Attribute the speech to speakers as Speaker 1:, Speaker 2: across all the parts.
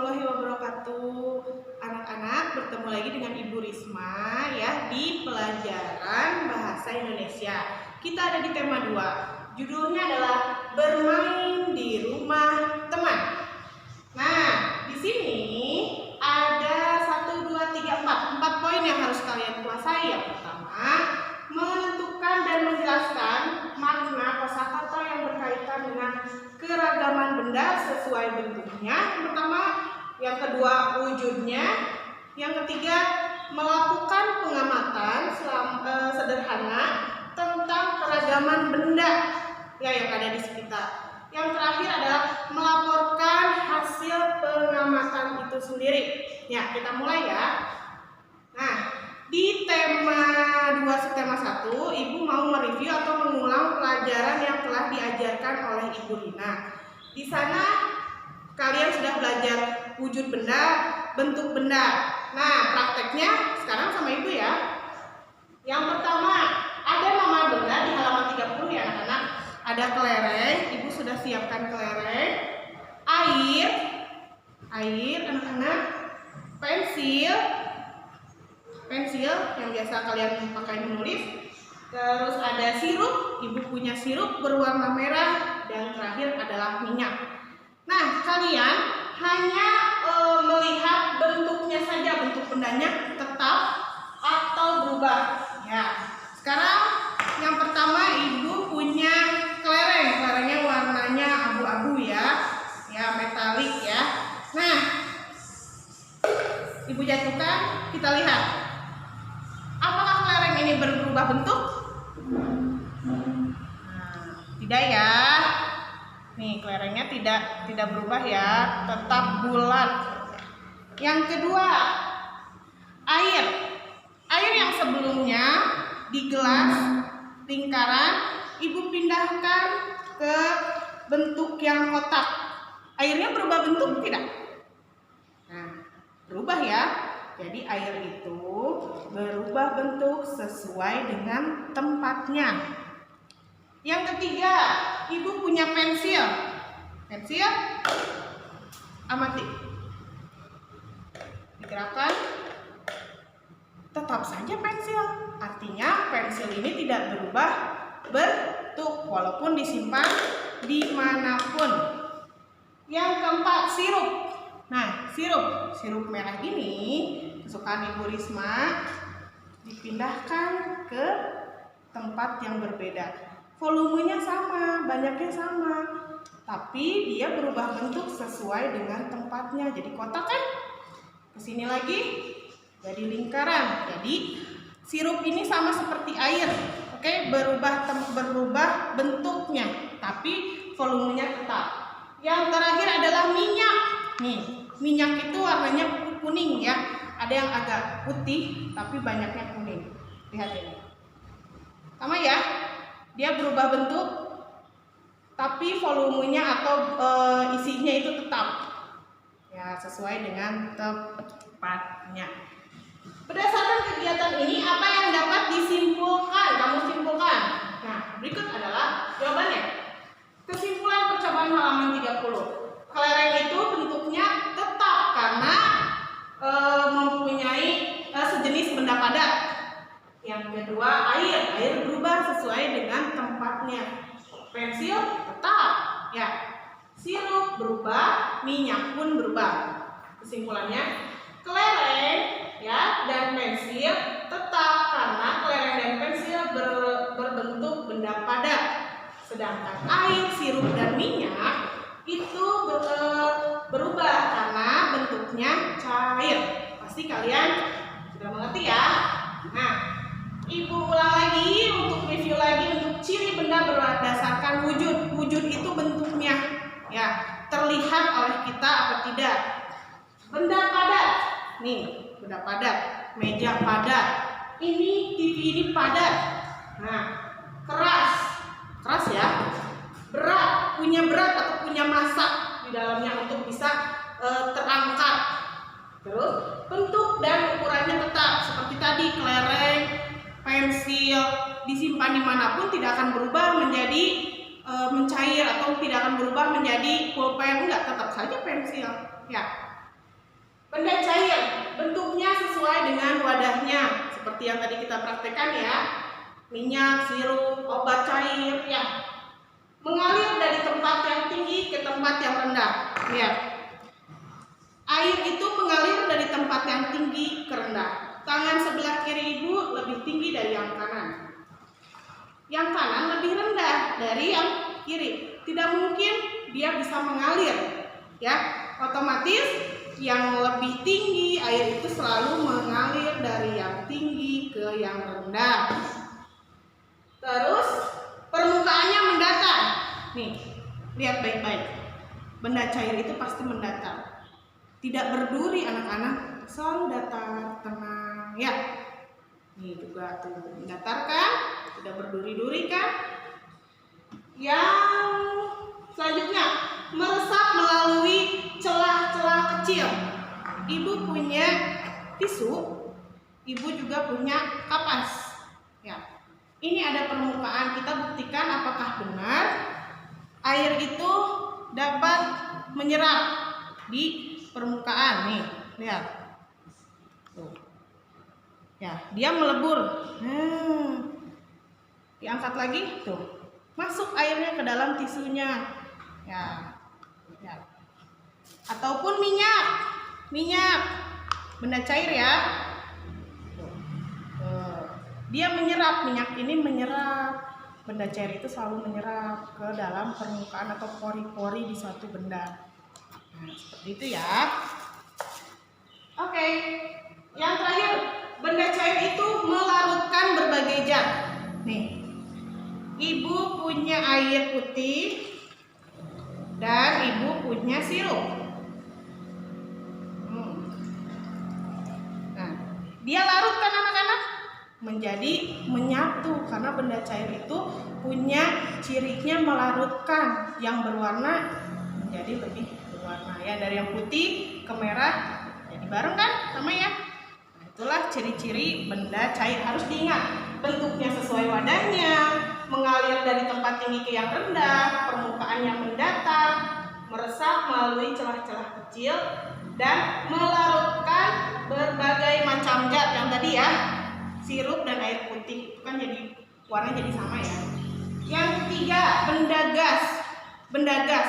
Speaker 1: warahmatullahi wabarakatuh. Anak-anak, bertemu lagi dengan Ibu Risma ya di pelajaran Bahasa Indonesia. Kita ada di tema 2. Judulnya adalah bermain di rumah teman. Nah, di sini ada 1, 2, 3, 4 poin yang harus kalian kuasai. Yang pertama, menentukan dan menjelaskan makna kosakata yang berkaitan dengan keragaman benda sesuai bentuknya. Yang pertama, yang kedua wujudnya, yang ketiga melakukan pengamatan sederhana tentang keragaman benda ya yang ada di sekitar. Yang terakhir adalah melaporkan hasil pengamatan itu sendiri. Ya, kita mulai ya. Nah, di tema 2 subtema 1, Ibu mau mereview atau mengulang pelajaran yang telah diajarkan oleh Ibu Rina. Di sana kalian sudah belajar wujud benda, bentuk benda. Nah, prakteknya sekarang sama Ibu ya. Yang pertama, ada nama benda di halaman 30 ya anak-anak. Ada kelereng, Ibu sudah siapkan kelereng. Air anak-anak. Pensil yang biasa kalian pakai menulis. Terus ada sirup, Ibu punya sirup berwarna merah, dan terakhir adalah minyak. Nah, kalian hanya melihat bentuknya saja, bentuk bendanya tetap atau berubah. Ya, sekarang yang pertama Ibu punya kelereng, kelerengnya warnanya abu-abu ya, metalik ya. Nah, Ibu jatuhkan, kita lihat. Apakah kelereng ini berubah bentuk? Nah, tidak ya. Nih, kelerengnya tidak berubah ya, tetap bulat. Yang kedua, air. Air yang sebelumnya di gelas lingkaran, Ibu pindahkan ke bentuk yang kotak. Airnya berubah bentuk tidak? Nah, berubah ya. Jadi air itu berubah bentuk sesuai dengan tempatnya. Yang ketiga, Ibu punya pensil. Pensil, amati. Digerakkan. Tetap saja pensil. Artinya pensil ini tidak berubah bentuk walaupun disimpan dimanapun. Yang keempat, sirup. Nah, sirup merah ini kesukaan Ibu Risma dipindahkan ke tempat yang berbeda. Volumenya sama, banyaknya sama, tapi dia berubah bentuk sesuai dengan tempatnya. Jadi kotak kan, kesini lagi jadi lingkaran. Jadi sirup ini sama seperti air, oke, berubah bentuknya, tapi volumenya tetap. Yang terakhir adalah minyak. Nih, minyak itu warnanya kuning ya. Ada yang agak putih, tapi banyaknya kuning. Lihat ini. Sama ya. Dia berubah bentuk, tapi volumenya atau isinya itu tetap. Ya, sesuai dengan tempatnya. Berdasarkan kegiatan ini, apa yang dapat disimpulkan? Kamu simpulkan. Nah, berikut adalah jawabannya. Kesimpulan percobaan halaman 30. Kelereng itu bentuknya tetap karena mempunyai sejenis benda padat. Yang kedua, air berubah sesuai dengan tempatnya. Pensil tetap, ya. Sirup berubah, minyak pun berubah. Kesimpulannya, kelereng ya dan pensil tetap karena kelereng dan pensil berbentuk benda padat. Sedangkan air, sirup dan minyak itu berubah karena bentuknya cair. Pasti kalian sudah mengerti ya. Nah, Ibu ulang lagi untuk review lagi untuk ciri benda berdasarkan wujud. Wujud itu bentuknya ya, terlihat oleh kita apa tidak. Benda padat. Nih, benda padat. Meja padat. Ini TV ini padat. Nah, keras ya. Berat, punya berat atau punya massa di dalamnya untuk bisa terangkat. Terus bentuk dan ukurannya tetap seperti tadi, kelereng, pensil disimpan dimanapun tidak akan berubah menjadi mencair atau tidak akan berubah menjadi pulpen, enggak, tetap saja pensil ya. Benda cair, bentuknya sesuai dengan wadahnya, seperti yang tadi kita praktekkan ya. Minyak, sirup, obat cair, ya. Mengalir dari tempat yang tinggi ke tempat yang rendah. Lihat. Air itu mengalir dari tempat yang tinggi ke rendah. Tangan sebelah kiri ibu lebih tinggi dari yang kanan. Yang kanan lebih rendah dari yang kiri. Tidak mungkin dia bisa mengalir, ya. Otomatis yang lebih tinggi air itu selalu mengalir dari yang tinggi ke yang rendah. Terus permukaannya mendatar. Nih, lihat baik-baik. Benda cair itu pasti mendatar. Tidak berduri anak-anak, selalu datar, tenang, ya. Nih juga tuh mendatar kan, tidak berduri-duri kan. Yang selanjutnya meresap melalui celah-celah kecil. Ibu punya tisu, ibu juga punya kapas. Ya, ini ada permukaan. Kita buktikan apakah benar air itu dapat menyerap di permukaan. Nih, lihat. Tuh. Ya, dia melebur. Diangkat lagi, tuh. Masuk airnya ke dalam tisunya. Ya. Ya. Ataupun minyak. Minyak. Benda cair ya. Tuh. Dia menyerap, minyak ini menyerap. Benda cair itu selalu menyerap ke dalam permukaan atau pori-pori di suatu benda. Nah, seperti itu ya. Oke. Yang terakhir, benda cair itu melarutkan berbagai zat. Nih. Ibu punya air putih dan ibu punya sirup. Nah, dia larutkan anak-anak menjadi menyatu karena benda cair itu punya cirinya melarutkan, yang berwarna menjadi lebih berwarna ya, dari yang putih ke merah jadi bareng kan sama ya. Nah, itulah ciri-ciri benda cair. Harus diingat bentuknya sesuai wadahnya, mengalir dari tempat tinggi ke yang rendah, permukaan yang mendatar, meresap melalui celah-celah kecil, dan melarutkan berbagai macam zat yang tadi ya, sirup dan air putih itu kan jadi warna jadi sama ya. Yang ketiga, benda gas. Benda gas,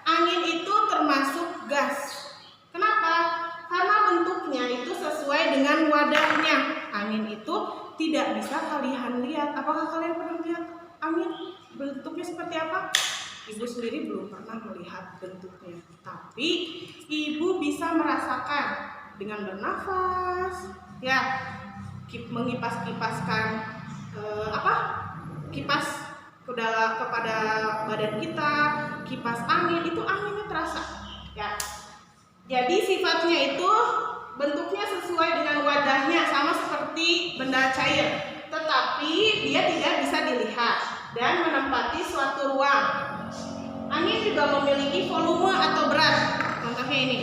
Speaker 1: angin itu termasuk gas. Kenapa? Karena bentuknya itu sesuai dengan wadahnya. Angin itu tidak bisa kalian lihat. Apakah kalian pernah lihat angin bentuknya seperti apa? Ibu sendiri belum pernah melihat bentuknya, tapi ibu bisa merasakan dengan bernafas, ya, mengipas-kipaskan kipas kepada badan kita, kipas angin, itu anginnya terasa, ya. Jadi sifatnya itu bentuknya sesuai dengan wadahnya, sama seperti benda cair, tetapi dia tidak bisa dilihat dan menempati suatu ruang. Angin juga memiliki volume atau berat. Contohnya ini.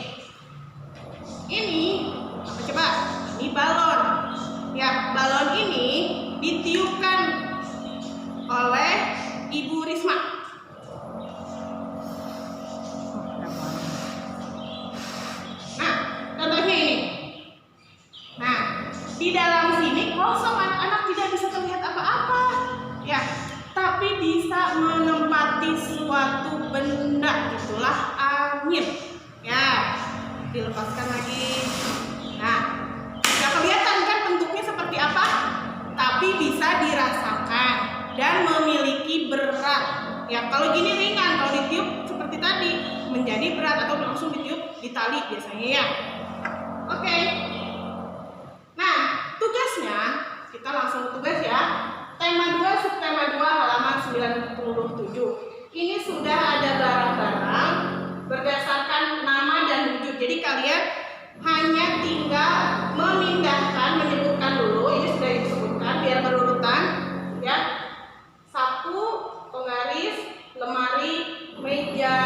Speaker 1: Ini apa coba? Ini balon. Ya, balon ini ditiupkan oleh Ibu Risma. Nah, contohnya ini. Nah, di dalam sini kosong, anak-anak tidak bisa terlihat apa-apa. Ya, tapi bisa menempati suatu benda, itulah angin. Ya, dilepaskan lagi. Nah, tidak kelihatan kan bentuknya seperti apa, tapi bisa dirasakan dan memiliki berat. Ya, kalau gini ringan, kalau ditiup seperti tadi menjadi berat atau langsung ditiup di tali biasanya ya. Oke. Nah, tugasnya kita langsung tugas ya. Tema 2, subtema 2, halaman 97. Ini sudah ada barang-barang berdasarkan nama dan wujud. Jadi kalian hanya tinggal memindahkan, menyebutkan dulu. Ini sudah disebutkan biar berurutan, ya. Sapu, penggaris, lemari, meja,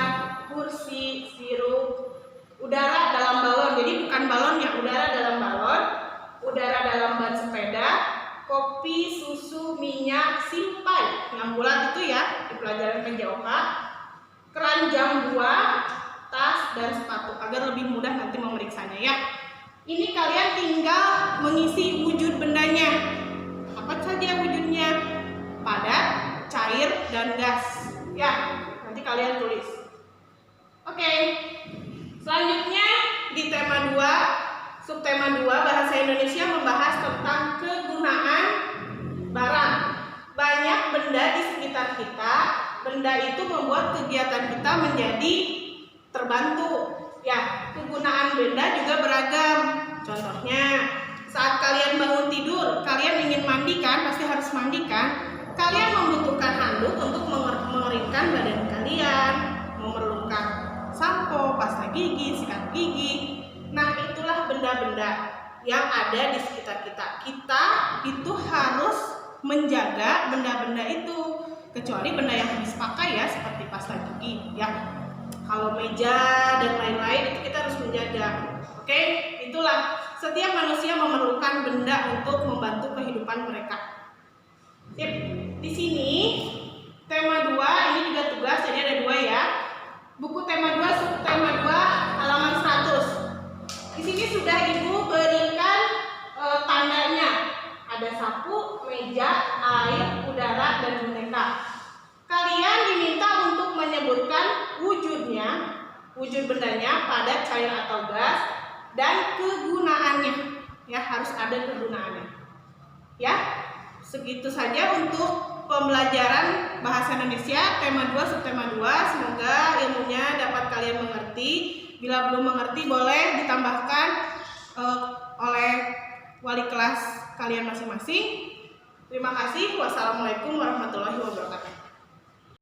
Speaker 1: kursi, sirup, udara dalam balon. Jadi bukan balon ya, udara dalam balon, udara dalam ban sepeda, kopi, susu, minyak, simpai, yang bulat itu ya di pelajaran PJOK, keranjang buah, tas, dan sepatu agar lebih mudah nanti memeriksanya ya. Ini kalian tinggal mengisi wujud bendanya. Apa saja wujudnya? Padat, cair, dan gas. Ya, nanti kalian tulis. Oke. Selanjutnya di tema 2, subtema 2 Bahasa Indonesia membahas tentang kegunaan barang. Banyak benda di sekitar kita. Benda itu membuat kegiatan kita menjadi terbantu. Ya, kegunaan benda juga beragam. Contohnya, saat kalian bangun tidur, kalian ingin mandi kan, pasti harus mandi kan. Kalian membutuhkan handuk untuk mengeringkan badan kalian, memerlukan sampo, pasta gigi, sikat gigi. Nah, itulah benda-benda yang ada di sekitar kita. Kita itu harus menjaga benda-benda itu, kecuali benda yang habis pakai ya, seperti pasta gigi ya. Kalau meja dan lain-lain itu kita harus menjaga. Oke, itulah setiap manusia memerlukan benda untuk membantu kehidupan mereka. Sip. Di sini tema 2 ini juga tugas, jadi ada 2 ya. Buku tema 2 subtema 2 halaman 100. Di sini sudah Ibu berikan tandanya. Ada sapu, meja, air, udara, dan boneka. Kalian diminta untuk menyebutkan wujudnya, wujud bendanya, padat, cair atau gas, dan kegunaannya. Ya, harus ada kegunaannya. Ya, segitu saja untuk pembelajaran Bahasa Indonesia tema 2 subtema 2. Semoga ilmunya dapat kalian mengerti. Bila belum mengerti boleh ditambahkan oleh wali kelas kalian masing-masing. Terima kasih. Wassalamualaikum warahmatullahi wabarakatuh.